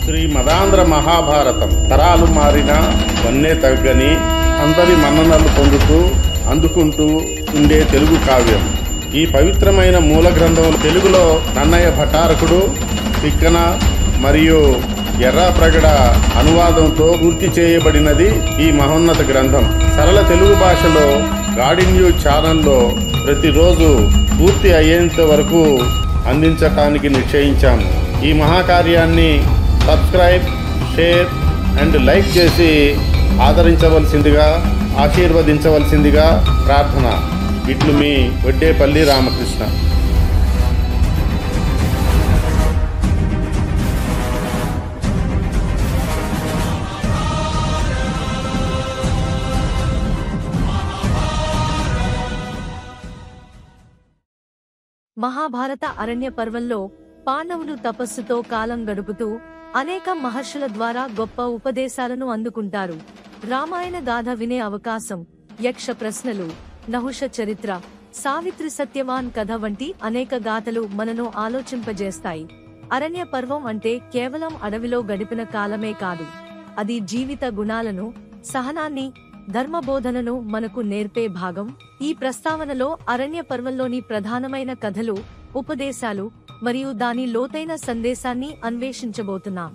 శ్రీ మదాంధ్ర మహాభారతం తరాలు మారినా వన్నే తగ్గని అందరి మన్ననలు పొందుతూ అందుకుంటూ ఉండే తెలుగు కావ్యం. ఈ పవిత్రమైన మూల గ్రంథం తెలుగులో నన్నయ్య భటారకుడు తిక్కన మరియు ఎర్రాప్రగడ అనువాదంతో పూర్తి చేయబడినది ఈ మహోన్నత గ్రంథం. సరళ తెలుగు భాషలో గాడి న్యూస్ ఛానల్లో ప్రతిరోజు పూర్తి అయ్యేంత వరకు అందించటానికి నిశ్చయించాము. ఈ మహాకార్యాన్ని సబ్స్క్రైబ్, షేర్ అండ్ లైక్ చేసి ఆదరించవలసిందిగా, ఆశీర్వదించవలసిందిగా ప్రార్థన. ఇట్లు మీ వడ్డేపల్లి రామకృష్ణ. మహాభారత అరణ్య పర్వంలో పాండవులు తపస్సుతో కాలం గడుపుతూ అనేక మహర్షుల ద్వారా గొప్ప ఉపదేశాలను అందుకుంటారు. రామాయణ గాథ వినే అవకాశం, యక్ష ప్రశ్నలు, నహుష చరిత్ర, సావిత్రి సత్యవాన్ కథ వంటి అనేక గాథలు మనను ఆలోచింపజేస్తాయి. అరణ్య పర్వం అంటే కేవలం అడవిలో గడిపిన కాలమే కాదు, అది జీవిత గుణాలను, సహనాన్ని, ధర్మబోధనను మనకు నేర్పే భాగం. ఈ ప్రస్తావనలో అరణ్య పర్వంలోని ప్రధానమైన కథలు, ఉపదేశాలు మరియు దాని లోతైన సందేశాన్ని అన్వేషించబోతున్నాం.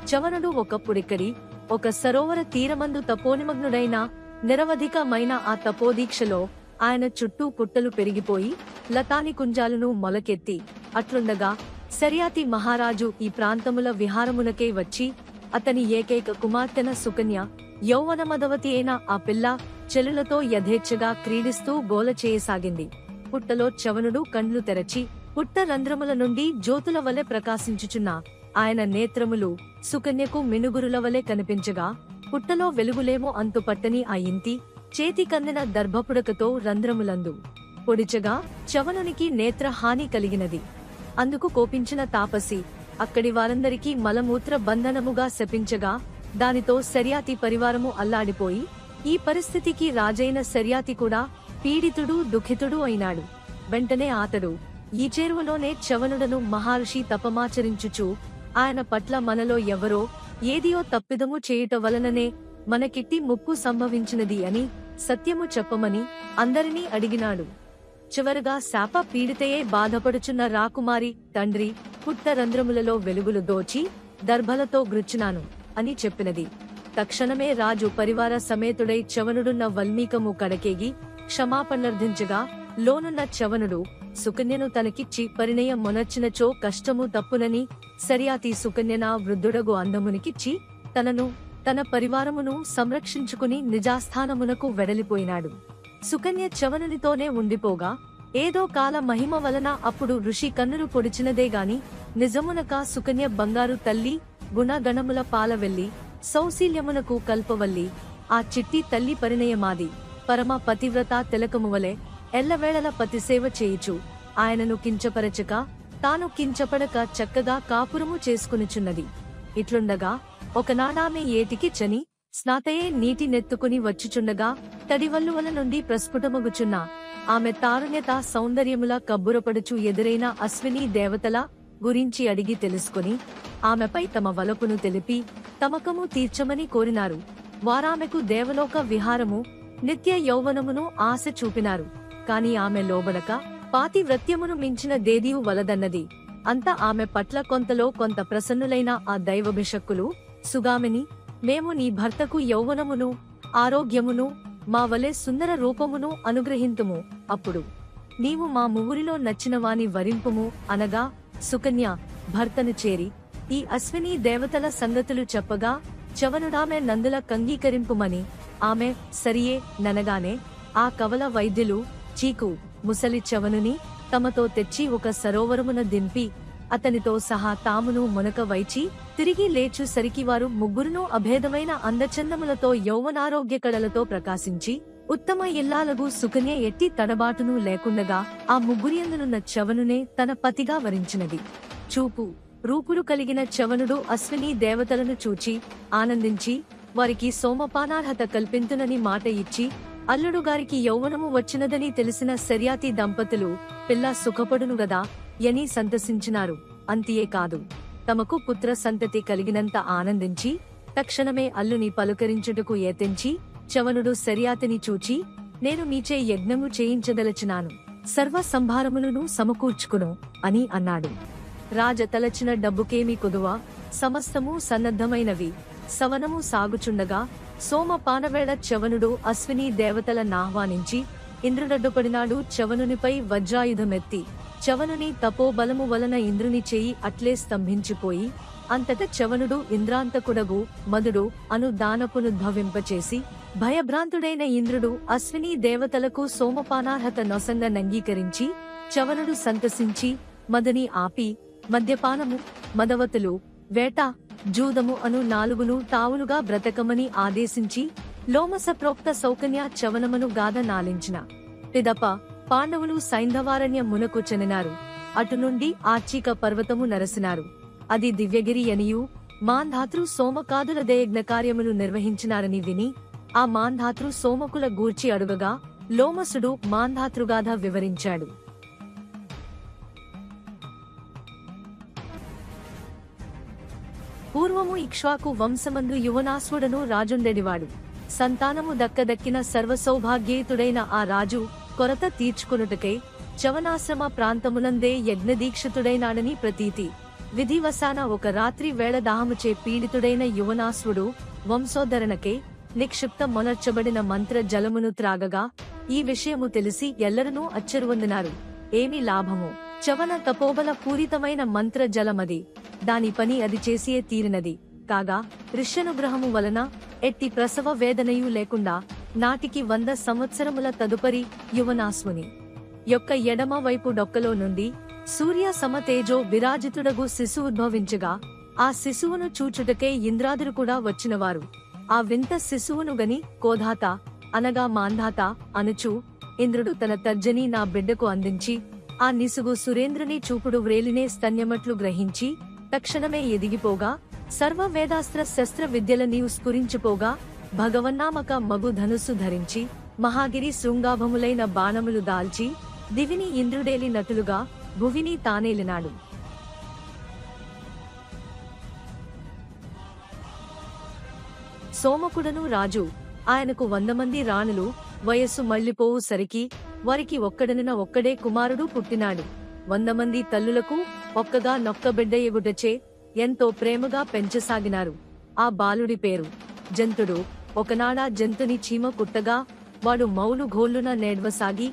చవనుడు ఒకప్పుడిక్కడి ఒక సరోవర తీరమందు తపోనిమగ్నుడైన నిరవధికమైన ఆ తపోదీక్షలో ఆయన చుట్టూ పుట్టలు పెరిగిపోయి లతాని కుంజాలను మొలకెత్తి అట్లుండగా శర్యాతి మహారాజు ఈ ప్రాంతముల విహారమునకే వచ్చి అతని ఏకైక కుమార్తెన సుకన్య, యౌవనమదవతి అయిన ఆ పిల్ల చెలులతో యథేచ్ఛగా క్రీడిస్తూ గోల చేయసాగింది. పుట్టలో చవనుడు కండ్లు తెరచి పుట్ట రంధ్రముల నుండి జ్యోతుల వలె ప్రకాశించుచున్న ఆయన నేత్రములు సుకన్యకు మినుగురుల వలె కనిపించగా, పుట్టలో వెలుగులేమో అంతుపట్టని ఆ ఇంటి చేతి కందిన దర్భపుడకతో రంధ్రములందు పొడిచగా చవనునికి నేత్ర హాని కలిగినది. అందుకు కోపించిన తాపసి అక్కడి వారందరికీ మలమూత్ర బంధనముగా శపించగా, దానితో శర్యాతి పరివారము అల్లాడిపోయి ఈ పరిస్థితికి రాజైన శర్యాతి కూడా పీడితుడు, దుఃఖితుడు అయినాడు. వెంటనే ఆతడు ఈ చేరువలోనే చవనుడను మహర్షి తపమాచరించుచు ఆయన పట్ల మనలో ఎవరో ఏదియో తప్పిదము చేయుట వలననే మనకిట్టి ముప్పు సంభవించినది అని సత్యము చెప్పమని అందరినీ అడిగినాడు. చివరగా శాప పీడితయే బాధపడుచున్న రాకుమారి తండ్రి పుట్ట రంధ్రములలో వెలుగులు దోచి దర్భలతో గృచ్చినాను అని చెప్పినది. తక్షణమే రాజు పరివార సమేతుడై చవనుడున్న వల్మీకము కడకేగి క్షమాపణర్థించగా, లోనున్న చవనుడు సుకన్యను తనకిచ్చి పరిణయం మొనర్చినచో కష్టము తప్పునని శర్యాతి సుకన్యన వృద్ధుడగు అందమునికిచ్చి తనను తన పరివారమును సంరక్షించుకుని నిజాస్థానమునకు వెడలిపోయినాడు. సుకన్య చవనునితోనే ఉండిపోగా ఏదో కాల మహిమ వలన అప్పుడు ఋషి కన్నులు పొడిచినదే గాని నిజమునక సుకన్య బంగారు తల్లి, గుణగణముల పాలవెల్లి, సౌశీల్యమునకు కల్పవల్లి, ఆ చిట్టి తల్లి పరిణయమాది పరమ పతివ్రత తిలకమువలే ఎల్లవేళల పతిసేవ చేయుచు ఆయనను కించపరచక తాను కించపడక చక్కగా కాపురము చేసుకునిచున్నది. ఇట్లుండగా ఒకనాడామె ఏటికి చని స్నాతయే నీటి నెత్తుకుని వచ్చుచుండగా తడివల్లువల నుండి ప్రస్ఫుటమగుచున్న ఆమె తారుణ్యత సౌందర్యముల కబ్బురపడుచు ఎదురైన అశ్విని దేవతల గురించి అడిగి తెలుసుకుని ఆమెపై తమ వలపును తెలిపి తమకము తీర్చమని కోరినారు. వారామెకు దేవలోక విహారము, నిత్య యౌవనమును ఆశ చూపినారు. కాని ఆమె లోబడక పాతివ్రత్యమును మించిన దేదీయు వలదన్నది. అంత ఆమె పట్ల కొంతలో కొంత ప్రసన్నులైన ఆ దైవభిషక్కులు, సుగామిని, మేము నీ భర్తకు యౌవనమును, ఆరోగ్యమును, మా వలె సుందర రూపమును అనుగ్రహింతుము. అప్పుడు నీవు మా ముగ్గురిలో నచ్చినవాని వరింపుము అనగా, సుకన్య భర్తను చేరి ఈ అశ్విని దేవతల సంగతులు చెప్పగా చవనుడామె నందుల కంగీకరింపుమని ఆమె సరియే ననగానే ఆ కవల వైద్యులు చీకు ముసలి చవనుని తమతో తెచ్చి ఒక సరోవరమున దింపి అతనితో సహా తామును మునక వైచి తిరిగి లేచు సరికి వారు ముగ్గురును అభేదమైన అందచందములతో యౌవనారోగ్య కళలతో ప్రకాశించి ఉత్తమ ఇల్లాలగు సుకన్య ఎట్టి తడబాటును లేకుండగా ఆ ముగ్గురియందునున్న చవనునే తన పతిగా వరించినది. చూపు రూపులు కలిగిన చవనుడు అశ్విని దేవతలను చూచి ఆనందించి వారికి సోమపానార్హత కల్పింతునని మాట ఇచ్చి అల్లుడు గారికి యౌవనము వచ్చినదని తెలిసిన శర్యాతి దంపతులు పిల్ల సుఖపడును గదా యని సంతసించినారు. అంతియే తమకు పుత్ర సంతతి కలిగినంత ఆనందించి తక్షణమే అల్లుని పలుకరించుటకు ఏతెంచి చవనుడు శర్యాతిని చూచి, నేను మీచే యజ్ఞము చేయించదలచినాను, సర్వ సంభారములను సమకూర్చుకును అని అన్నాడు. రాజ తలచిన డబ్బుకేమి కొదువ, సమస్తము సన్నద్ధమైనవి. సవనము సాగుచుండగా సోమపానవేళ చవనుడు అశ్విని దేవతల నాహ్వానించి ఇంద్రుడడ్డుపడినాడు. చవనునిపై వజ్రాయుధమెత్తి చవనుని తపోబలము వలన ఇంద్రుని చేయి అట్లే స్తంభించిపోయి, అంతట చవనుడు ఇంద్రాంతకుడగు మధుడు అను దానపునుద్భవింపచేసి భయభ్రాంతుడైన ఇంద్రుడు అశ్విని దేవతలకు సోమపానార్హత నొసంగనంగీకరించి చవనుడు సంతసించి మదని ఆపి మద్యపానము, మదవతులు, వేట, జూదము అను 4 తావులుగా బ్రతకమని ఆదేశించి లోమస ప్రోక్త సౌకన్య చవనమను గాథ నాలించిన పిదప పాండవులు సైంధవారణ్య మునకు చెనినారు. అటు నుండి ఆర్చిక పర్వతము నరసినారు. అది దివ్యగిరి అనియు మాంధాతృ సోమకాదుల దయజ్ఞ కార్యములు నిర్వహించినారని విని ఆ మాంధాతృ సోమకుల గూర్చి అడుగగా లోమసుడు మాంధాతృగాథ వివరించాడు. పూర్వము ఇక్ష్వాకు వంశమందు యువనాశ్వుడను రాజుండెడివాడు. సంతానము దక్కదక్కిన సర్వసౌభాగ్యేతుడైన ఆ రాజు కొరత తీర్చుకొనుటకై చవనాశ్రమ ప్రాంతములందే యజ్ఞదీక్షితుడైనాడని ప్రతీతి. విధివశాన ఒక రాత్రి వేళ దాహముచే పీడితుడైన యువనాశ్వుడు వంశోద్ధరణకై నిక్షిప్త మొనర్చబడిన మంత్ర జలమును త్రాగగా ఈ విషయము తెలిసి ఎల్లరనూ అచ్చరువొందినారు. ఏమి లాభము? చవన తపోబల పూరితమైన మంత్ర జలమది. దాని పని అది చేసియే తీరినది. కాగా ఋష్యనుగ్రహము వలన ఎట్టి ప్రసవ వేదనయు లేకుండా నాటికి 100 సంవత్సరముల తదుపరి యువనాశ్వుని యొక్క ఎడమ వైపు డొక్కలో నుండి సూర్య సమతేజో విరాజితుడగు శిశువు ఉద్భవించగా ఆ శిశువును చూచుటకే ఇంద్రాదులు కూడా వచ్చినవారు. ఆ వింత శిశువును గని కోధాత అనగా మాంధాత అనుచు ఇంద్రుడు తన తర్జని నా బిడ్డకు అందించి ఆ నిసుగు సురేంద్రుని చూపుడు వ్రేలినే స్తన్యమట్లు గ్రహించి తక్షణమే ఎదిగిపోగా సర్వ వేదాస్త్ర శస్త్ర విద్యలనీ స్ఫురించిపోగా భగవన్నామక మగు ధనుస్సు ధరించి మహాగిరి శృంగాభములైన బాణములు దాల్చి దివిని ఇంద్రుడేలి నటులుగా భువిని తానేలినాడు. సోమకుడను రాజు ఆయనకు 100 మంది రాణులు. వయస్సు మళ్లిపోవు సరికి వారికి ఒక్కడనిన ఒక్కడే కుమారుడు పుట్టినాడు. 100 మంది తల్లులకు ఒక్కగా నొక్క బిడ్డ ఎగుటచే ఎంతో ప్రేమగా పెంచసాగినారు. ఆ బాలుడి పేరు జంతుడు. ఒకనాడా జంతుని చీమ కుట్టగా వాడు మౌలు ఘోళ్ళున నేడ్వసాగి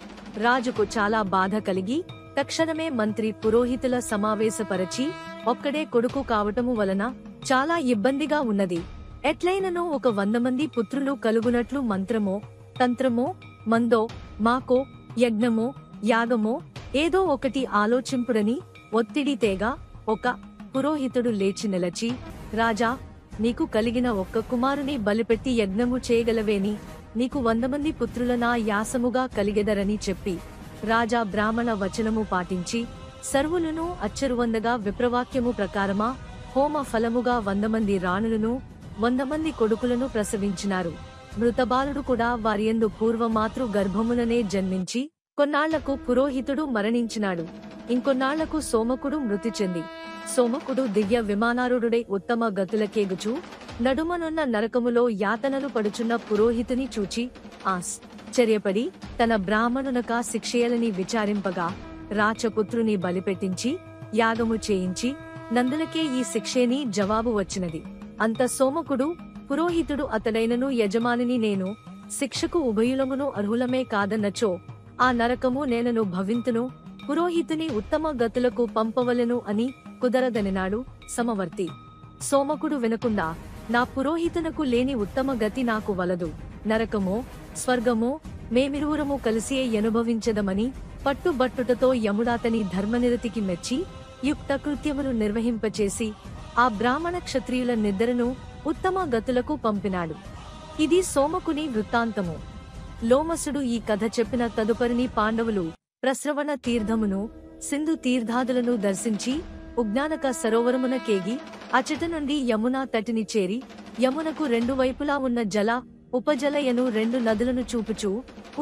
రాజుకు చాలా బాధ కలిగి తక్షణమే మంత్రి పురోహితుల సమావేశపరచి ఒక్కడే కొడుకు కావటము వలన చాలా ఇబ్బందిగా ఉన్నది. ఎట్లైననో ఒక 100 మంది పుత్రులు కలుగునట్లు మంత్రమో తంత్రమో మందో మాకో యజ్ఞమో యాగమో ఏదో ఒకటి ఆలోచింపుడని ఒత్తిడి తేగా ఒక పురోహితుడు లేచి నిలచి, రాజా, నీకు కలిగిన ఒక్క కుమారుని బలిపెట్టి యజ్ఞము చేయగలవేని? నీకు 100 మంది పుత్రులనా యాసముగా కలిగెదరని చెప్పి రాజా బ్రాహ్మణ వచనము పాటించి సర్వులను అచ్చరువందగా విప్రవాక్యము ప్రకారమా హోమ ఫలముగా 100 మంది రాణులను 100 మంది కొడుకులను ప్రసవించినారు. మృతబాలుడు కూడా వారియందు పూర్వమాతృ గర్భములనే జన్మించి కొన్నాళ్లకు పురోహితుడు మరణించినాడు. ఇంకొన్నాళ్లకు సోమకుడు మృతి చెంది సోమకుడు దివ్య విమానారూఢుడై ఉత్తమ గతులకేగుచూ నడుమనున్న నరకములో యాతనలు పడుచున్న పురోహితుని చూచి ఆశ్చర్యపడి తన బ్రాహ్మణునకా శిక్షేయాలని విచారింపగా రాచపుత్రుని బలిపెట్టించి యాగము చేయించి నందులకే ఈ శిక్షేని జవాబు వచ్చినది. అంత సోమకుడు పురోహితుడు అతడైనను యజమానిని నేను శిక్షకు ఉభయులమును అర్హులమే కాదన్నచో ఆ నరకము నేనను భవింతును, పురోహితుని ఉత్తమ గతులకు పంపవలెను అని కుదరదనినాడు సమవర్తి. సోమకుడు వినకుండా, నా పురోహితునకు లేని ఉత్తమ గతి నాకు వలదు, నరకమో స్వర్గమో మేమిరువురము కలిసియే అనుభవించదమని పట్టుబట్టుటతో యముడాతని ధర్మనిరతికి మెచ్చి యుక్త కృత్యమును నిర్వహింపచేసి ఆ బ్రాహ్మణ క్షత్రియుల నిద్దరను ఉత్తమ గతులకు పంపినాడు. ఇది సోమకుని వృత్తాంతము. లోమసుడు ఈ కథ చెప్పిన తదుపరిని పాండవులు ప్రస్రవణ తీర్థమును సింధు తీర్థాదులను దర్శించి ఉజ్ఞానక సరోవరమున కేగి అచట నుండి యమునా తటిని చేరి యమునకు 2 వైపులా ఉన్న జల ఉపజలయను 2 నదులను చూపుచూ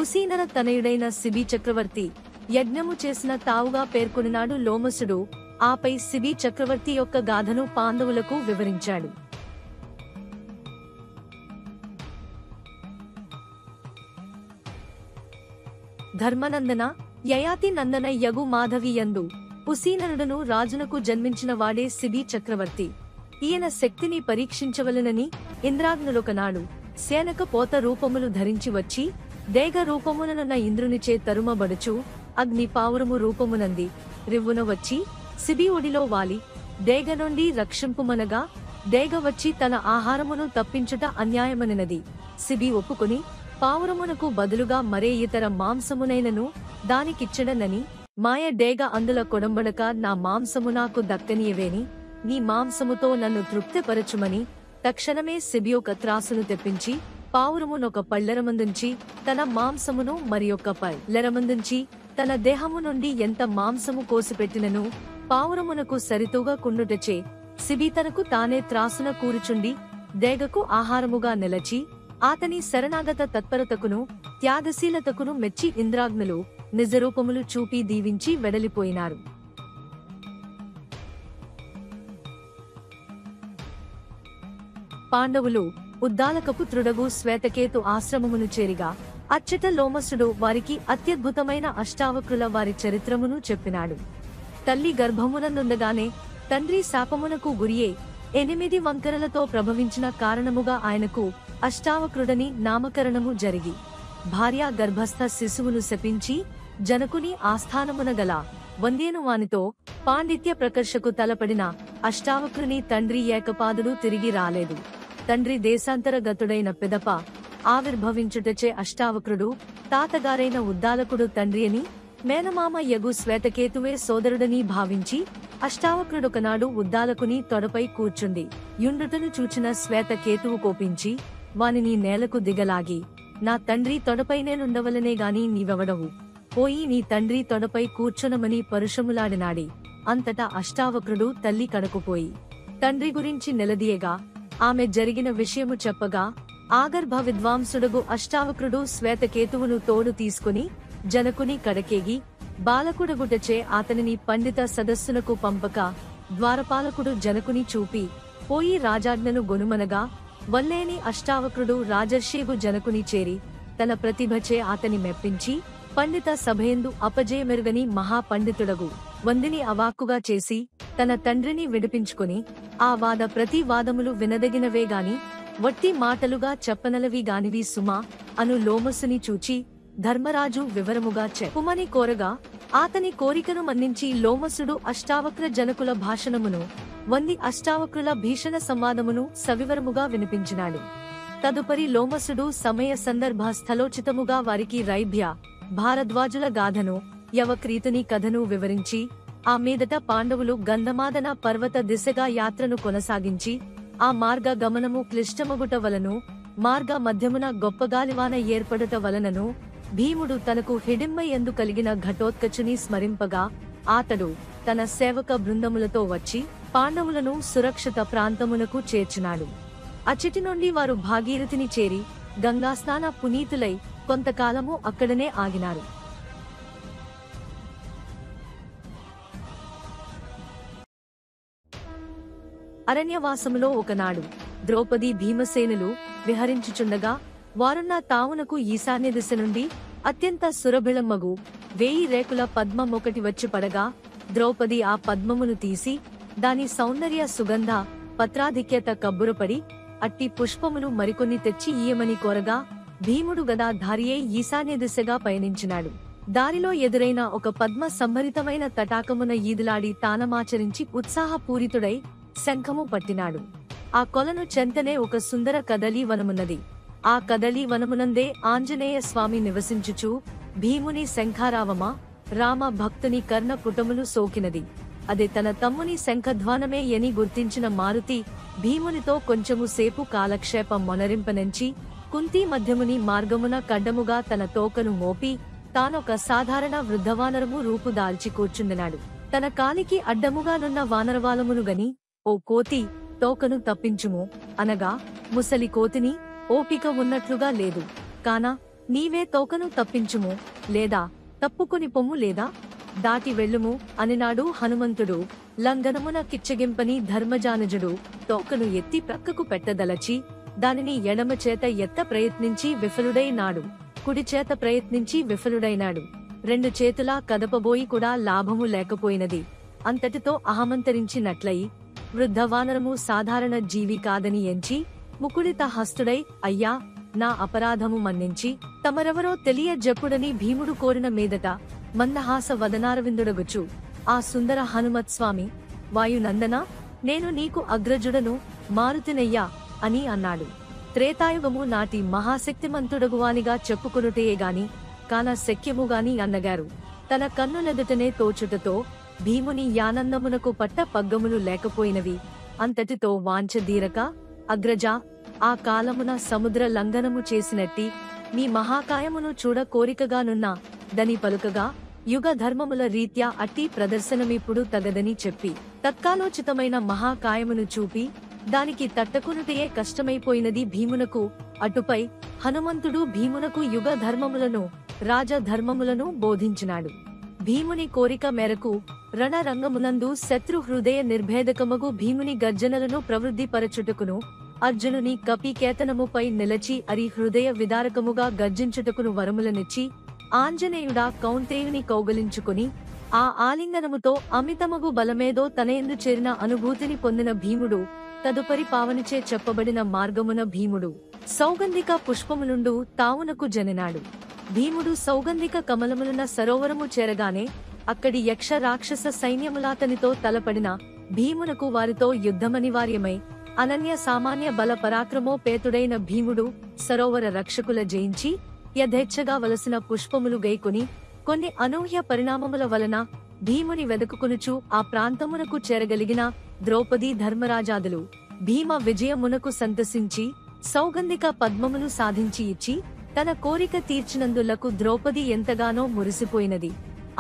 ఉసీనర తనయుడైన శిబి చక్రవర్తి యజ్ఞము చేసిన తావుగా పేర్కొనినాడు లోమసుడు. ఆపై శిబి చక్రవర్తి యొక్క గాథను పాండవులకు వివరించాడు. ధర్మనందన, యయాతి నందన యగు మాధవి యందు ఉసీననుడను రాజునకు జన్మించిన వాడే శిబి చక్రవర్తి. ఈయన శక్తిని పరీక్షించవలెనని ఇంద్రాగ్నులొకనాడు సేనక పోత రూపములు ధరించి వచ్చి దేగ రూపముననున్న ఇంద్రునిచే తరుమబడుచు అగ్ని పావురము రూపమునంది రివ్వున వచ్చి శిబి ఒడిలో వాలి దేగ నుండి రక్షింపుమనగా దేగ వచ్చి తన ఆహారమును తప్పించుట అన్యాయమనినది. శిబి ఒప్పుకొని పావురమునకు బదులుగా మరే ఇతర మాంసమునైనను దానికిచ్చడనని మాయ డేగ అందుల కొడంబడక నా మాంసము నాకు దక్కనీయవేని, నీ మాంసముతో నన్ను తృప్తిపరచుమని తక్షణమే శిబి ఒక త్రాసును తెప్పించి పావురమునొక పళ్ళెరమందుంచి తన మాంసమును మరియొక్క పళ్ళెరమందుంచి తన దేహము నుండి ఎంత మాంసము కోసిపెట్టినను పావురమునకు సరితూగా కుండుటచే శిబి తనకు తానే త్రాసున కూరుచుండి దేగకు ఆహారముగా నిలచి ఆతని శరణాగత తత్పరతకును త్యాగశీలతకును మెచ్చి ఇంద్రాగ్నులు నిజరూపములు చూపి దీవించి వెడలిపోయినారు. పాండవులు ఉద్దాలకపుత్రుడగు శ్వేతకేతు ఆశ్రమమును చేరిగా అచ్చట లోమసుడు వారికి అత్యద్భుతమైన అష్టావక్రుల వారి చరిత్రమును చెప్పినాడు. తల్లి గర్భమునందుండగానే తండ్రి శాపమునకు గురియే 8 వంకరలతో ప్రభవించిన కారణముగా ఆయనకు అష్టావక్రుడని నామకరణము జరిగి భార్య గర్భస్థ శిశువును శపించి జనకుని ఆస్థానమున గల వందేను వానితో పాండిత్య ప్రకర్షకు తలపడిన అష్టావక్రుని తండ్రి ఏకపాదుడు తిరిగి రాలేదు. తండ్రి దేశాంతరగతుడైన పిదప ఆవిర్భవించుటచే అష్టావక్రుడు తాతగారైన ఉద్దాలకుడు తండ్రి అని మేనమామ యగు శ్వేతకేతువే సోదరుడని భావించి అష్టావక్రుడొకనాడు ఉద్దాలకుని తొడపై కూర్చుండి యుండుటను చూచిన శ్వేతకేతువు కోపించి వానిని నేలకు దిగలాగి, నా తండ్రి తొడపైనేనుండవలనే గాని నీవెవడవు, పోయి నీ తండ్రి తొడపై కూర్చొనమని పరుషములాడినాడి. అంతటా అష్టావక్రుడు తల్లి కడకుపోయి తండ్రి గురించి నిలదీయగా ఆమె జరిగిన విషయము చెప్పగా ఆగర్భ విద్వాంసుడగు అష్టావక్రుడు శ్వేతకేతువును తోడు తీసుకుని జనకుని కడకేగి బాలకుడగుటచే అతనిని పండిత సదస్సునకు పంపక ద్వారపాలకుడు జనకుని చూపి పోయి రాజాజ్ఞను గొనుమనగా వల్లేని అష్టావక్రుడు రాజర్షిగు జనకుని చేరి తన ప్రతిభచే అతని మెప్పించి పండిత సభయందు అపజయమెరుగని మహాపండితుడగు వందిని అవాక్కుగా చేసి తన తండ్రిని విడిపించుకుని ఆ వాద ప్రతివాదములు వినదగినవే గాని వట్టి మాటలుగా చెప్పనలవి గానివి సుమా అను లోమసుని చూచి ధర్మరాజు వివరముగా చెప్పుమని కోరగా ఆతని కోరికను మన్నించి లోమసుడు అష్టావక్ర జనకుల భాషణమును వంది అష్టావక్రుల భీషణ సంవాదమును సవివరముగా వినిపించినాడు. తదుపరి లోమసుడు సమయ సందర్భ స్థలోచితముగా వారికి రైభ్య భారద్వాజుల గాథను యవక్రీతుని కథను వివరించి ఆ మీదట పాండవులు గంధమాదన పర్వత దిశగా యాత్రను కొనసాగించి ఆ మార్గ గమనము క్లిష్టమగుట వలను మార్గ మధ్యమున గొప్పగాలివాన ఏర్పడుట వలనను భీముడు తనకు హిడింబ యందు కలిగిన ఘటోత్కచుని స్మరింపగా ఆతడు తన సేవక బృందములతో వచ్చి పాండవులను సురక్షిత ప్రాంతమునకు చేర్చినాడు. అచ్చటి నుండి వారు భాగీరథిని చేరి గంగాస్నాన పునీతులై కొంతకాలము అక్కడనే ఆగినారు. అరణ్యవాసములో ఒకనాడు ద్రౌపది భీమసేనులు విహరించుచుండగా వారున్న తావునకు ఈశాన్య దిశ నుండి అత్యంత సురభిళమ్మగు 1000 రేకుల పద్మం ఒకటి వచ్చి పడగా ద్రౌపది ఆ పద్మమును తీసి దాని సౌందర్య సుగంధ పత్రాధిక్యత కబ్బురపడి అట్టి పుష్పములు మరికొన్ని తెచ్చి ఈయమని కోరగా భీముడు గదాధారియే ఈశాన్య దిశగా పయనించినాడు. దారిలో ఎదురైన ఒక పద్మ సంభరితమైన తటాకమున ఈదులాడి తానమాచరించి ఉత్సాహపూరితుడై శంఖము పట్టినాడు. ఆ కొలను చెంతనే ఒక సుందర కదలీ వనమున్నది. ఆ కదలీ వనమునందే ఆంజనేయ స్వామి నివసించుచు భీముని శంఖారావమా రామ భక్తుని కర్ణ పుటములు సోకినది. అది తన తమ్ముని శంఖధ్వానమే ఎని గుర్తించిన మారుతి భీమునితో కొంచెము సేపు కాలక్షేపం మొనరింపనెంచి కుంతీ మధ్యముని మార్గమున కడ్డముగా తన తోకను మోపి తానొక సాధారణ వృద్ధవానరము రూపుదాల్చి కూర్చుండినాడు. తన కాలికి అడ్డముగానున్న వానరవాలమును గని, ఓ కోతి, తోకను తప్పించుము అనగా ముసలి కోతిని ఓపిక ఉన్నట్లుగా లేదు కాన నీవే తోకను తప్పించుము లేదా తప్పుకొని పొమ్ము లేదా దాటి వెళ్ళుము అనినాడు హనుమంతుడు. లంఘనమున కిచ్చగింపని ధర్మజానుజుడు తోకను ఎత్తి ప్రక్కకు పెట్టదలచి దానిని ఎడమ చేత ఎత్త ప్రయత్నించి విఫలుడైనాడు. కుడి చేత ప్రయత్నించి విఫలుడైనాడు. 2 చేతులా కదపబోయి కూడా లాభము లేకపోయినది. అంతటితో అహమంతరించినట్లయి వృద్ధవానరము సాధారణ జీవి కాదని ఎంచి ముకుళిత హస్తుడై అయ్యా నా అపరాధము మన్నించి తమరెవరో తెలియజెప్పుడని భీముడు కోరిన మీదట మందహాస వదనారవిందుడగుచు ఆ సుందర హనుమత్స్వామి వాయునందన నేను నీకు అగ్రజుడను మారుతినయ్యా అని అన్నాడు. త్రేతాయుగము నాటి మహాశక్తిమంతుడగువానిగా చెప్పుకొనుటయేగాని కాన శక్యముగాని అన్నగారు. తన కన్నులెదుటనే తోచుటతో భీముని యానందమునకు పట్ట పగ్గములు లేకపోయినవి. అంతటితో వాంఛదీరక అగ్రజా ఆ కాలమున సముద్ర లంఘనము చేసినట్టి మీ మహాకాయమును చూడ కోరికగానున్న దని పలుకగా యుగ ధర్మముల రీత్యా అట్టి ప్రదర్శనమిప్పుడు తగదని చెప్పి తత్కాలోచితమైన మహాకాయమును చూపి దానికి తట్టకునుటయే కష్టమైపోయినది భీమునకు. అటుపై హనుమంతుడు భీమునకు యుగ ధర్మములను రాజధర్మములను బోధించినాడు. భీముని కోరిక మేరకు రణరంగమునందు శత్రు హృదయ నిర్భేదకమగు భీముని గర్జనలను ప్రవృద్ధిపరచుటకును అర్జునుని కపికేతనముపై నిలచి అరి హృదయ విదారకముగా గర్జించుటకును వరములనిచ్చి ఆంజనేయుడా కౌంతేయుని కౌగలించుకుని ఆ ఆలింగనముతో అమితమగు బలమేదో తనయందు చేరిన అనుభూతిని పొందిన భీముడు తదుపరి పావనిచే చెప్పబడిన మార్గమున భీముడు సౌగంధిక పుష్పములుండు తావునకు జనినాడు. భీముడు సౌగంధిక కమలములున్న సరోవరము చేరగానే అక్కడి యక్ష రాక్షస సైన్యములాతనితో తలపడిన భీమునకు వారితో యుద్ధమనివార్యమై అనన్య సామాన్య బల పరాక్రమోపేతుడైన భీముడు సరోవర రక్షకుల జయించి యథేచ్ఛగా వలసిన పుష్పములు గైకొని కొన్ని అనూహ్య పరిణామముల వలన భీముని వెదకుకొనుచు ఆ ప్రాంతమునకు చేరగలిగిన ద్రౌపది ధర్మరాజాదులు భీమ విజయమునకు సంతసించి సౌగంధిక పద్మమును సాధించి ఇచ్చి తన కోరిక తీర్చినందులకు ద్రౌపది ఎంతగానో మురిసిపోయినది.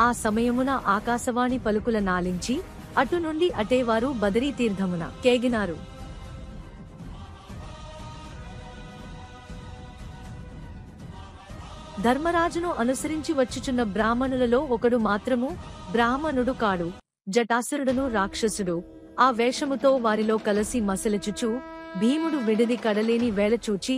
ఆ సమయమున ఆకాశవాణి పలుకుల నాలించి అటు నుండి అటేవారు బదరీ తీర్థమున కేగినారు. ధర్మరాజును అనుసరించి వచ్చుచున్న బ్రాహ్మణులలో ఒకడు మాత్రము బ్రాహ్మణుడు కాడు, జటాసురుడను రాక్షసుడు. ఆ వేషముతో వారిలో కలసి మసలుచుచు భీముడు విడిది కడలేని వేళ చూచి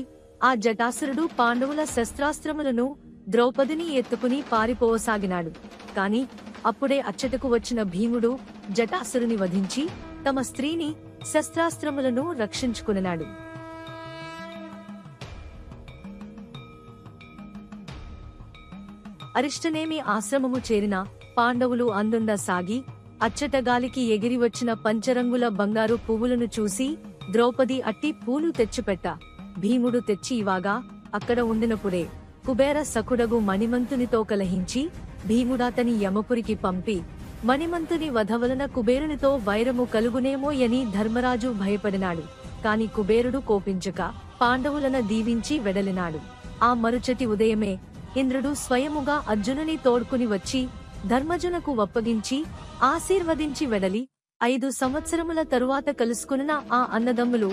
ఆ జటాసురుడు పాండవుల శస్త్రాస్త్రములను ద్రౌపదిని ఎత్తుకుని పారిపోవసాగినాడు. కాని అప్పుడే అచ్చటకు వచ్చిన భీముడు జటాసురుని వధించి తమ స్త్రీని శస్త్రాస్త్రములను రక్షించుకున్నాడు. అరిష్టనేమి ఆశ్రమము చేరిన పాండవులు అందుండ సాగి అచ్చటగాలికి ఎగిరి వచ్చిన పంచరంగుల బంగారు పువ్వులను చూసి ద్రౌపది అట్టి పూలు తెచ్చిపెట్ట భీముడు తెచ్చి ఇవాగా అక్కడ ఉండినప్పుడే కుబేర సఖుడగు మణిమంతునితో కలహించి భీముడాతని యమపురికి పంపి మణిమంతుని వధవలన కుబేరునితో వైరము కలుగునేమో అని ధర్మరాజు భయపడినాడు. కాని కుబేరుడు కోపించక పాండవులన దీవించి వెడలినాడు. ఆ మరుచటి ఉదయమే ఇంద్రుడు స్వయముగా అర్జునుని తోడ్కుని వచ్చి ధర్మజునకు వప్పగించి ఆశీర్వదించి వెడలి 5 సంవత్సరముల తరువాత కలుసుకున్న ఆ అన్నదమ్ములు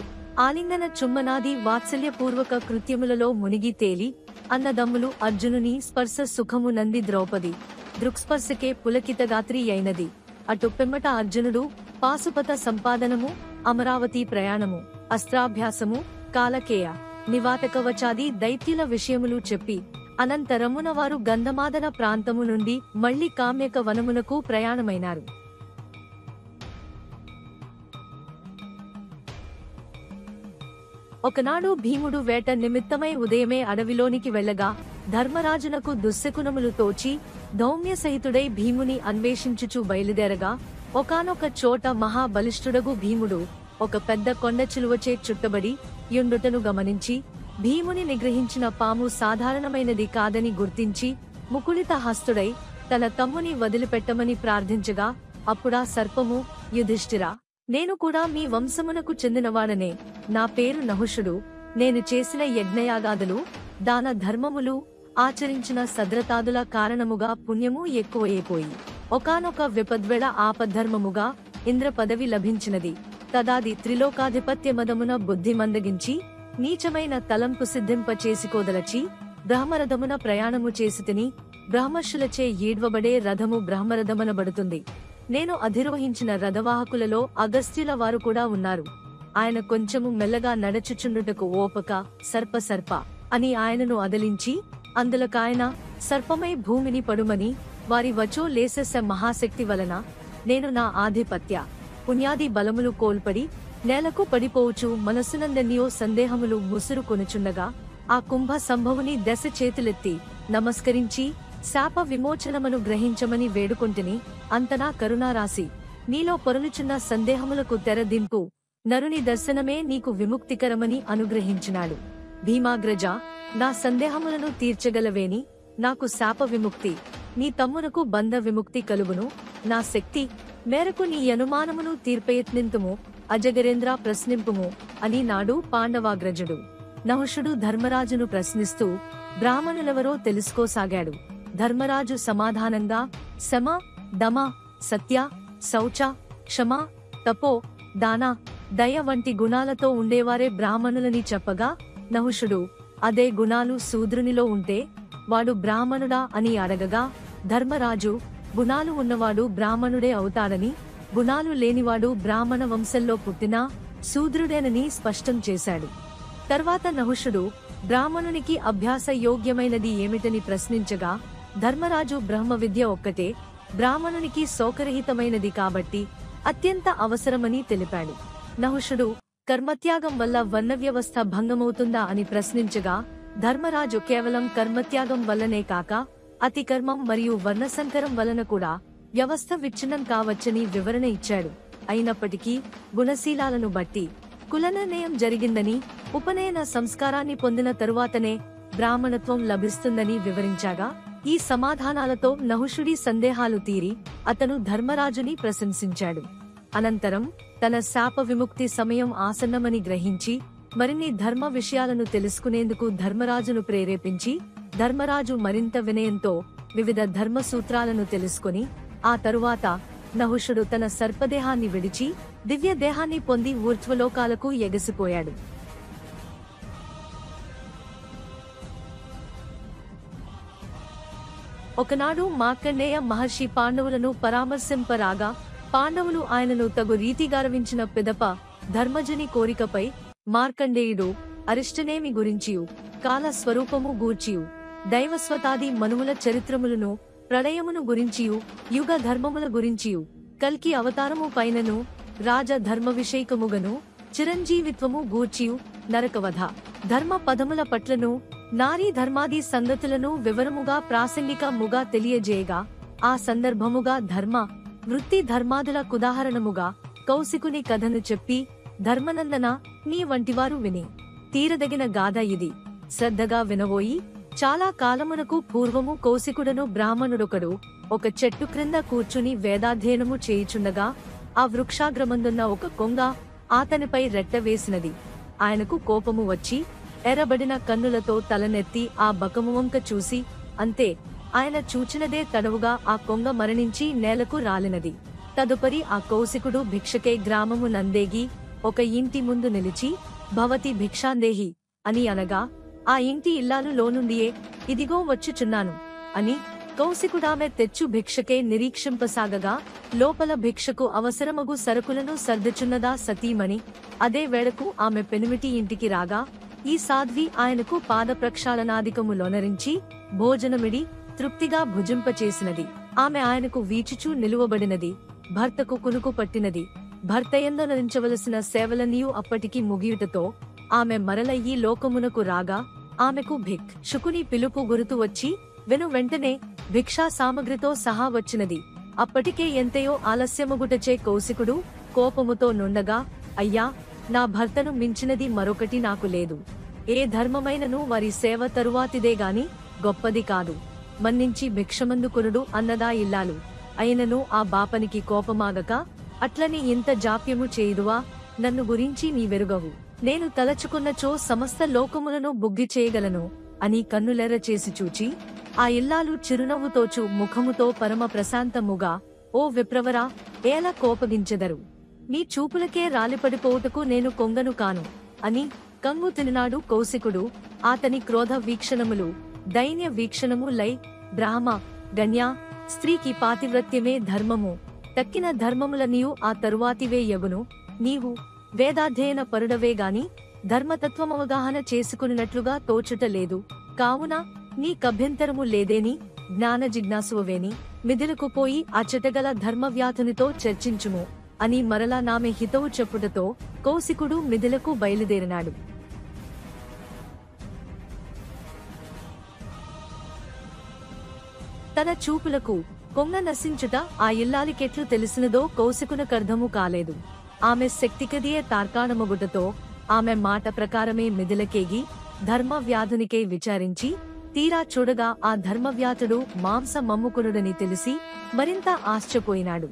ఆలింగన చుమ్మనాది వాత్సల్యపూర్వక కృత్యములలో మునిగి తేలి అన్నదమ్ములు అర్జునుని స్పర్శ సుఖము నంది ద్రౌపది దృక్స్పర్శకే పులకితగాత్రి అయినది. అటు పిమ్మట అర్జునుడు పాశుపత సంపాదనము, అమరావతి ప్రయాణము, అస్త్రాభ్యాసము, కాలకేయ నివాతకవచాది దైత్యుల విషయములు చెప్పి అనంతరమున వారు గంధమాదన ప్రాంతము నుండి మళ్లీ కామ్యక వనమునకు ప్రయాణమైనారు. ఒకనాడు భీముడు వేట నిమిత్తమై ఉదయమే అడవిలోనికి వెళ్లగా ధర్మరాజునకు దుశ్శకునములు తోచి ధౌమ్య సహితుడై భీముని అన్వేషించుచు బయలుదేరగా ఒకానొక చోట మహాబలిష్ఠుడగు భీముడు ఒక పెద్ద కొండ చిలువచే చుట్టబడి యుండుటను గమనించి భీముని నిగ్రహించిన పాము సాధారణమైనది కాదని గుర్తించి ముకుళిత హస్తుడై తన తమ్ముని వదిలిపెట్టమని ప్రార్థించగా అప్పుడా సర్పము, యుధిష్ఠిరా, నేను కూడా మీ వంశమునకు చెందినవాడనే. నా పేరు నహుషుడు. నేను చేసిన యజ్ఞయాగాదులు, దాన ధర్మములు, ఆచరించిన సద్రతాదుల కారణముగా పుణ్యము ఎక్కువైపోయి ఒకానొక విపద్వేళ ఆపద్ధర్మముగా ఇంద్ర పదవి లభించినది. తదాది త్రిలోకాధిపత్యమదమున బుద్ధి మందగించి నీచమైన తలంపు సిద్ధింప చేసుకోదలచి బ్రహ్మరథమున ప్రయాణము చేసితిని. బ్రహ్మర్షులచే ఈడ్వబడే రథము బ్రహ్మరథమనబడుతుంది. నేను అధిరోహించిన రథవాహకులలో అగస్త్యుల వారు కూడా ఉన్నారు. ఆయన కొంచెము మెల్లగా నడచుచుండుటకు ఓపక సర్ప సర్ప అని ఆయనను అదలించి, అందులకాయన సర్పమై భూమిని పడుమని వారి వచో లేసెస్స మహాశక్తి వలన నేను నా ఆధిపత్య పుణ్యాది బలములు కోల్పడి నేలకు పడిపోవచ్చు మనసునందనియో సందేహములు ముసురు కొనుచుండగా ఆ కుంభ సంభవుని దశ చేతులెత్తి నమస్కరించి శాప విమోచనమును గ్రహించమని వేడుకొంటిని. అంతనా కరుణారాశి నీలో పొరలుచున్న సందేహములకు తెరదింపు, నరుని దర్శనమే నీకు విముక్తికరమని అనుగ్రహించినాడు. భీమాగ్రజ, నా సందేహములను తీర్చగలవేని, నాకు శాప విముక్తి, నీ తమ్మునకు బంధ విముక్తి కలుగును. నా శక్తి మేరకు నీ అనుమానమును తీర్పయత్నింతుము, అజగరేంద్ర ప్రశ్నింపుము అని నాడు పాండవాగ్రజుడు. నహుషుడు ధర్మరాజును ప్రశ్నిస్తూ బ్రాహ్మణులెవరో తెలుసుకోసాగాడు. ధర్మరాజు సమాధానంగా శమ, దమ, సత్య, శౌచ, క్షమ, తపో, దాన, దయ వంటి గుణాలతో ఉండేవారే బ్రాహ్మణులని చెప్పగా, నహుషుడు అదే గుణాలు శూద్రునిలో ఉంటే వాడు బ్రాహ్మణుడా అని అడగగా, ధర్మరాజు గుణాలు ఉన్నవాడు బ్రాహ్మణుడే అవుతాడని, గుణాలు లేనివాడు బ్రాహ్మణ వంశంలో పుట్టినా శూద్రుడేనని స్పష్టం చేశాడు. తర్వాత నహుషుడు బ్రాహ్మణునికి అభ్యాస యోగ్యమైనది ఏమిటని ప్రశ్నించగా, ధర్మరాజు బ్రహ్మ విద్య ఒక్కటే బ్రాహ్మణునికి శోకరహితమైనది కాబట్టి అత్యంత అవసరమని తెలిపాడు. నహుషుడు కర్మత్యాగం వల్ల వర్ణవ్యవస్థ భంగమవుతుందా అని ప్రశ్నించగా, ధర్మరాజు కేవలం కర్మత్యాగం వల్లనే కాక అతి కర్మం మరియు వర్ణసంకరం వలన కూడా వ్యవస్థ విచ్ఛిన్నం కావచ్చని వివరణ ఇచ్చాడు. అయినప్పటికీ గుణశీలాలను బట్టి కులనిర్ణయం జరిగిందని, ఉపనయన సంస్కారాన్ని పొందిన తరువాతనే బ్రాహ్మణత్వం లభిస్తుందని వివరించాగా, ఈ సమాధానాలతో నహుషుడి సందేహాలు తీరి అతను ధర్మరాజుని ప్రశంసించాడు. అనంతరం తన శాప విముక్తి సమయం ఆసన్నమని గ్రహించి మరిన్ని ధర్మ విషయాలను తెలుసుకునేందుకు ధర్మరాజును ప్రేరేపించి, ధర్మరాజు మరింత వినయంతో వివిధ ధర్మ సూత్రాలను తెలుసుకుని ఆ తరువాత నహుషుడు తన సర్పదేహాన్ని విడిచి దివ్య దేహాన్ని పొంది ఊర్ధ్వలోకాలకు ఎగసిపోయాడు. ఒకనాడు మార్కండేయ మహర్షి పాండవులను పరామర్శింపరాగా, పాండవులు ఆయనను తగు రీతిగారవించిన పిదప ధర్మజుని కోరికపై మార్కండేయుడు అరిష్టనేమి గురించియు, కాల స్వరూపము గూర్చియు, దైవస్వతాది మనువుల చరిత్రములను, ప్రళయమును గురించియు, యుగ ధర్మముల గురించియు, కల్కి అవతారము పైనను, రాజ ధర్మ విషయికముగను, చిరంజీవిత్వము గూర్చియు, నరకవధ, ధర్మ పదముల పట్లను, నారీ ధర్మాది సంగతులను వివరముగా ప్రాసంగికముగా తెలియజేయగా, ఆ సందర్భముగా ధర్మ వృత్తి ధర్మాదుల కుదాహరణముగా కౌశికుని కథను చెప్పి, ధర్మనందన, నీ వంటివారు విని తీరదగిన గాథ ఇది, శ్రద్ధగా వినవోయి. చాలా కాలమునకు పూర్వము కౌశికుడను బ్రాహ్మణుడొకడు ఒక చెట్టు క్రింద కూర్చుని వేదాధ్యయనము చేయుచుండగా, ఆ వృక్షాగ్రమందున్న ఒక కొంగ అతనిపై రెట్ట వేసినది. ఆయనకు కోపము వచ్చి ఎర్రబడిన కన్నులతో తలనెత్తి ఆ బకము వంక చూసి, అంతే ఆయన చూచినదే తడవుగా ఆ కొంగ మరణించి నేలకు రాలినది. తదుపరి ఆ కౌశికుడు భిక్షకే గ్రామము నందేగి ఒక ఇంటి ముందు నిలిచి, భవతి భిక్షాందేహి అని అనగా, ఆ ఇంటి ఇల్లాలు లోనుండియే, ఇదిగో వచ్చుచున్నాను అని కౌశికుడామె తెచ్చు భిక్షకే నిరీక్షింపసాగగా, లోపల భిక్షకు అవసరమగు సరుకులను సర్దుచున్నదా సతీమణి. అదే వేళకు ఆమె పెనుమిటి ఇంటికి రాగా, ఈ సాధ్వి ఆయనకు పాదప్రక్షాళనాధికములోనరించి భోజనమిడి తృప్తిగా భుజింపచేసినది. ఆమె ఆయనకు వీచుచూ నిలువబడినది. భర్తకు కునుకు పట్టినది. భర్తయందనరించవలసిన సేవలనియు అప్పటికి ముగియుటతో ఆమె మరల ఈ లోకమునకు రాగా, ఆమెకు భిక్షుకుని పిలుపు గురుతు వచ్చి వెను వెంటనే భిక్షా సామగ్రితో సహా వచ్చినది. అప్పటికే ఎంతయో ఆలస్యముగుటచే కౌశికుడు కోపముతో నుండగా, అయ్యా, నా భర్తను మించినది మరొకటి నాకు లేదు. ఏ ధర్మమైనను వారి సేవ తరువాతిదే గాని గొప్పది కాదు. మన్నించి భిక్షమందుకొనుడు అన్నదా ఇల్లాలు. అయినను ఆ బాపనికి కోపమాగక, అట్లని ఇంత జాప్యము చేయుదువా? నన్ను గురించి నీవెరుగవు. నేను తలచుకున్నచో సమస్త లోకములను బుగ్గి చేయగలను అని కన్నులెర్ర చేసి చూచి, ఆ ఇల్లాలు చిరునవ్వుతోచు ముఖముతో పరమ ప్రశాంతముగా, ఓ విప్రవరా, ఏలా కోపగించెదరు? నీ చూపులకే రాలిపడిపోవుటకు నేను కొంగను కాను అని కంగు తిన్నాడు కౌశికుడు. అతని క్రోధ వీక్షణములు దైన్య వీక్షణము లై బ్రాహ్మ గణ్య స్త్రీకి పాతివ్రత్యమే ధర్మము, తక్కిన ధర్మములనియు ఆ తరువాతివే యగును. నీవు వేదాధ్యయన పరుడవే గాని ధర్మతత్వమవగాహన చేసుకున్నట్లుగా తోచుటలేదు. కావున నీకభ్యంతరము లేదేని జ్ఞాన జిజ్ఞాసువేని మిథిలకు పోయి అచటగల ధర్మవ్యాధునితో చర్చించుము అని మరలా నామె హితవు చెప్పుటతో కౌశికుడు మిథిలకు బయలుదేరినాడు. తన చూపులకు కొంగ నశించుట ఆ ఇల్లాలికెట్లు తెలిసినదో కౌశికునకర్ధము కాలేదు. ఆమె శక్తికదియే తార్కాణమగుటతో ఆమె మాట ప్రకారమే మిథిలకేగి ధర్మవ్యాధునికై విచారించి తీరా చూడగా ఆ ధర్మవ్యాధుడు మాంస మమ్ముకునుడని తెలిసి మరింత ఆశ్చర్యపోయినాడు.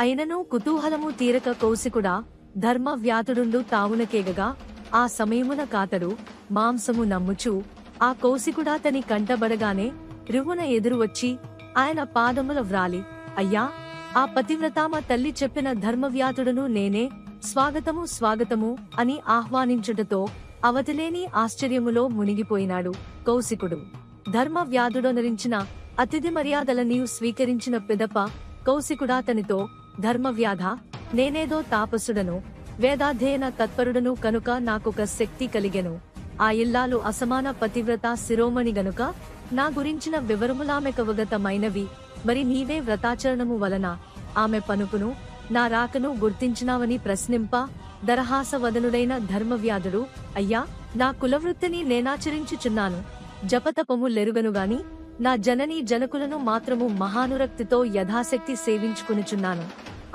అయినను కుతూహలము తీరక కౌశికుడా ధర్మవ్యాధుడుండు తావునకేగగా ఆ సమయమున కాతడు మాంసము నమ్ముచు ఆ కౌశికుడా తని కంటబడగానే రివున ఎదురు వచ్చి ఆయన పాదముల వ్రాలి, అయ్యా, ఆ పతివ్రతామ తల్లి చెప్పిన ధర్మవ్యాధుడును నేనే, స్వాగతము స్వాగతము అని ఆహ్వానించుటతో అవతిలేని ఆశ్చర్యములో మునిగిపోయినాడు కౌశికుడు. ధర్మవ్యాధుడొనరించిన అతిథి మర్యాదలనియు స్వీకరించిన పిదప కౌశికుడా తనితో, ధర్మవ్యాధ, నేనేదో తాపసుడను, వేదాధ్యయన తత్పరుడను కనుక నాకొక శక్తి కలిగెను. ఆ ఇల్లాలు అసమాన పతివ్రత శిరోమణి గనుక నా గురించిన వివరములామెకవగతమైనవి. మరి నీవే వ్రతాచరణము వలన ఆమె పనుకును నా రాకను గుర్తించినావని ప్రశ్నింప దరహాసవదనుడైన ధర్మవ్యాధుడు, అయ్యా, నా కులవృత్తిని నేనాచరించుచున్నాను, జపతపములెరుగనుగాని నా జననీ జనకులను మాత్రము మహానురక్తితో యథాశక్తి సేవించుకునుచున్నాను.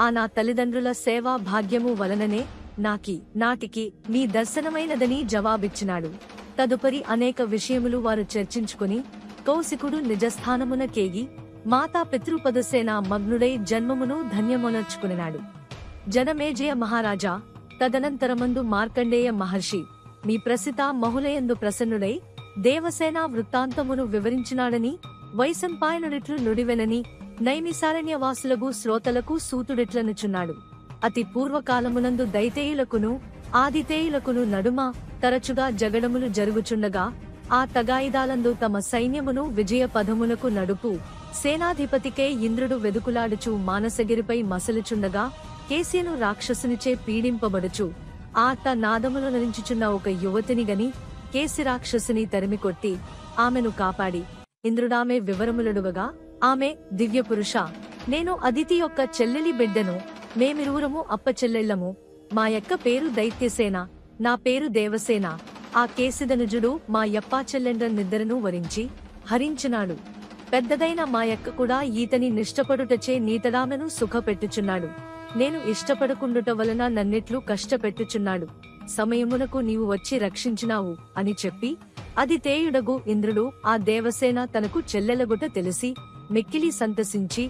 ఆ నా తల్లిదండ్రుల సేవా భాగ్యము వలననే నాటికి నీ దర్శనమైనదని జవాబిచ్చినాడు. తదుపరి అనేక విషయములు వారు చర్చించుకుని కౌశికుడు నిజస్థానమున కేగి మాతా పితృపదసేన మగ్నుడై జన్మమును ధన్యమునర్చుకున్నాడు. జనమేజయ మహారాజా, తదనంతరమందు మార్కండేయ మహర్షి మీ ప్రసిత మహులయందు ప్రసన్నుడై దేవసేన వృత్తాంతమును వివరించినాడని వైశంపాయనుడిట్లు నుడివెనని నైమిసారణ్యవాసులకు శ్రోతలకు సూతుడిట్లనుచున్నాడు. అతి పూర్వకాలమునందు దైతేయులకును ఆదితేయులకును నడుమ తరచుగా జగడములు జరుగుచుండగా ఆ తగాయిదాలందు తమ సైన్యమును విజయ పదమునకు నడుపు సేనాధిపతికే ఇంద్రుడు వెదుకులాడుచు మానసగిరిపై మసలుచుండగా కేసియను రాక్షసునిచే పీడింపబడుచు ఆర్త నాదములు నరించుచున్న ఒక యువతిని గని కేసి రాక్షసుని తరిమికొట్టి ఆమెను కాపాడి ఇంద్రుడామె వివరములడువగా, ఆమె దివ్యపురుష, నేను అదితి యొక్క చెల్లెలి బిడ్డను, మేమిరువురము అప్పచెల్లెళ్లము, మా యొక్క పేరు దైత్యసేన, నా పేరు దేవసేన. ఆ కేసిదనుజుడు మా యప్పాచెల్లెండ్రనిద్దరను వరించి హరించినాడు. పెద్దదైన మా యొక్క కూడా ఈతని నిష్టపడుటచే నీతడామెను సుఖపెట్టుచున్నాడు. నేను ఇష్టపడకుండుట వలన నన్నిట్లు కష్టపెట్టుచున్నాడు. సమయమునకు నీవు వచ్చి రక్షించినావు అని చెప్పి అదితేయుడగు ఇంద్రుడు ఆ దేవసేన తనకు చెల్లెలగుట తెలిసి మిక్కిలి సంతసించి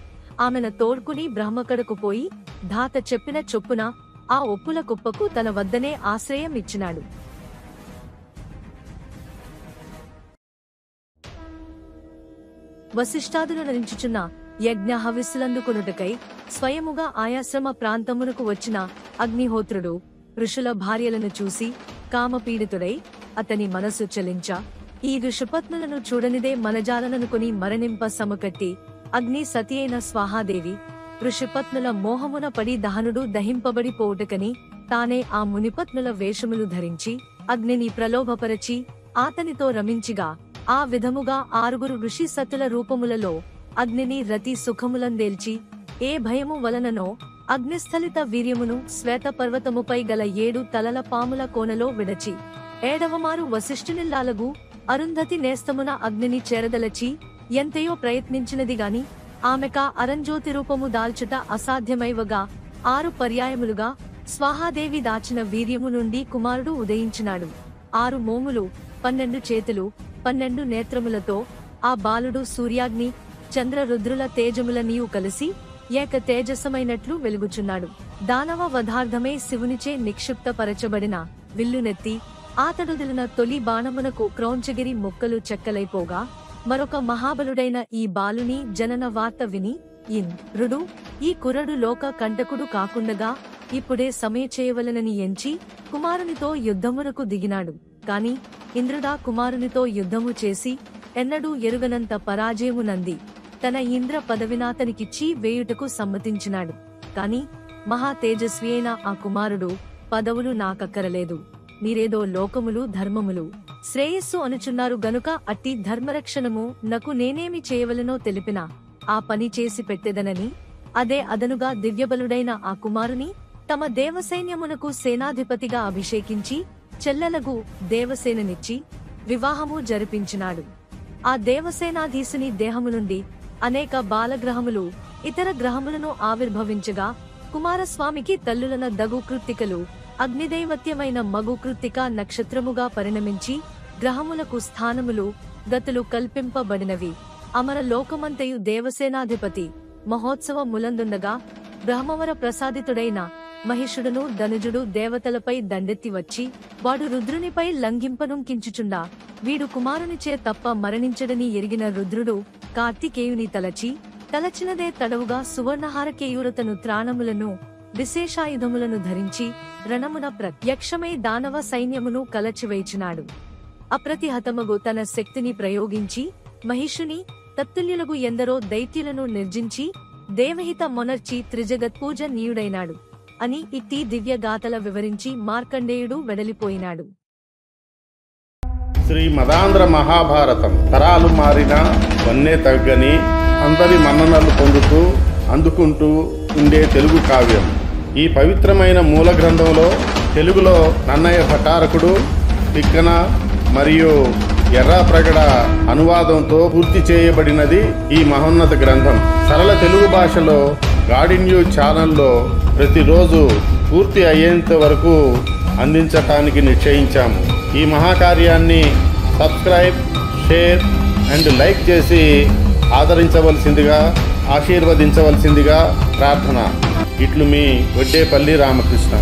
ఆమెను తోడ్కుని బ్రహ్మకడకు పోయి ధాత చెప్పిన చొప్పున ఆ ఒప్పుల కుప్పకు తన వద్దనే ఆశ్రయం ఇచ్చినాడు. వశిష్ఠాదులు నరించుచున్న యజ్ఞ హవిస్సులందుకొనుటకై స్వయముగా ఆయాశ్రమ ప్రాంతమునకు వచ్చిన అగ్నిహోత్రుడు ఋషుల భార్యలను చూసి కామపీడితుడై అతని మనసు చలించ ఈ ఋషుపత్నులను చూడనిదే మనజాలననుకుని మరణింప సమకట్టి అగ్ని సతి అయిన స్వాహాదేవి ఋషిపత్నుల మోహమున పడి దహనుడు దహింపబడి పోవుటకని తానే ఆ మునిపత్నుల వేషములు ధరించి అగ్నిని ప్రలోభపరచి ఆతనితో రమించిగా ఆ విధముగా 6 ఋషి సతుల రూపములలో అగ్నిని రతి సుఖములందేల్చి ఏ భయము వలననో అగ్నిస్థలిత వీర్యమును శ్వేత పర్వతముపై గల 7 తలల పాముల కోనలో విడచి 7వమారు వశిష్ఠునిల్లాలగు అరుంధతి నేస్తమున అగ్నిని చేరదలచి ఎంతయో ప్రయత్నించినది గాని ఆమెక అరంజ్యోతి రూపము దాల్చుట అసాధ్యమైవగా 6 పర్యాయములుగా స్వాహాదేవి దాచిన వీర్యము నుండి కుమారుడు ఉదయించినాడు. 6 మోములు 12 చేతులు 12 నేత్రములతో ఆ బాలుడు సూర్యాగ్ని చంద్ర రుద్రుల తేజములనియు కలిసి ఏక తేజసమైనట్లు వెలుగుచున్నాడు. దానవ వధార్థమై శివునిచే నిక్షిప్తపరచబడిన విల్లునెత్తి ఆతడుదిలిన తొలి బాణమునకు క్రౌంచగిరి ముక్కలు చెక్కలైపోగా మరొక మహాబలుడైన ఈ బాలుని జనన వార్త విని ఇంద్రుడు ఈ కుర్రడు లోక కంటకుడు కాకుండగా ఇప్పుడే సమయ చేయవలనని ఎంచి కుమారునితో యుద్ధమునకు దిగినాడు. కాని ఇంద్రుడా కుమారునితో యుద్ధము చేసి ఎన్నడూ ఎరుగనంత పరాజయమునంది తన ఇంద్ర పదవినాతనికిచ్చి వేయుటకు సమ్మతించినాడు. కాని మహా తేజస్వి అయిన ఆ కుమారుడు, పదవులు నాకక్కరలేదు, మీరేదో లోకములు ధర్మములు శ్రేయస్సు అనుచున్నారు గనుక అట్టి ధర్మరక్షణము నకు నేనేమి చేయవలనో తెలిపినా ఆ పని చేసి పెట్టెదనని, అదే అదనుగా దివ్యబలుడైన ఆ కుమారుని తమ దేవసైన్యమునకు సేనాధిపతిగా అభిషేకించి చెల్లెలగు దేవసేననిచ్చి వివాహము జరిపించినాడు. ఆ దేవసేనాధీసుని దేహము నుండి అనేక బాలగ్రహములు ఇతర గ్రహములను ఆవిర్భవించగా కుమారస్వామికి తల్లులన దగు కృత్తికలు అగ్నిదైవత్యమైన మగు కృత్తిక నక్షత్రముగా పరిణమించి గ్రహములకు స్థానములు గతులు కల్పింపబడినవి. అమర లోకమంతయు దేవసేనాధిపతి మహోత్సవములందుండగా బ్రహ్మవర ప్రసాదితుడైన మహిషుడును ధనుజుడు దేవతలపై దండెత్తి వచ్చి వాడు రుద్రునిపై లంఘింపనుంకించుచుండా వీడు కుమారునిచే తప్ప మరణించడని ఎరిగిన రుద్రుడు కార్తికేయుని తలచినదే తడవుగా సువర్ణహారకేయురతను త్రాణములను విశేషాయుధములను ధరించి రణమున ప్రత్యక్షమై దానవ సైన్యమును కలచివేచినాడు. అప్రతిహతమగు తన శక్తిని ప్రయోగించి మహిషుని తత్తుల్యులగు ఎందరో దైత్యులను నిర్జించి దేవహిత మొనర్చి త్రిజగత్పూజనీయుడైనాడు అని ఇట్టి దివ్యగాథల వివరించి మార్కండేయుడు వెడలిపోయినాడు. శ్రీ మదాంధ్ర మహాభారతం తరాలు మారినా వన్నే తగ్గని అందరి మన్ననలు పొందుతూ అందుకుంటూ ఉండే తెలుగు కావ్యం. ఈ పవిత్రమైన మూల గ్రంథంలో తెలుగులో నన్నయ్య భటారకుడు తిక్కన మరియు ఎర్రాప్రగడ అనువాదంతో పూర్తి చేయబడినది ఈ మహోన్నత గ్రంథం. సరళ తెలుగు భాషలో గాడి న్యూస్ ఛానల్లో ప్రతిరోజు పూర్తి అయ్యేంత వరకు అందించటానికి నిశ్చయించాము. ఈ మహాకార్యాన్ని సబ్స్క్రైబ్, షేర్ అండ్ లైక్ చేసి ఆదరించవలసిందిగా, ఆశీర్వదించవలసిందిగా ప్రార్థన. ఇట్లు మీ వడ్డేపల్లి రామకృష్ణ.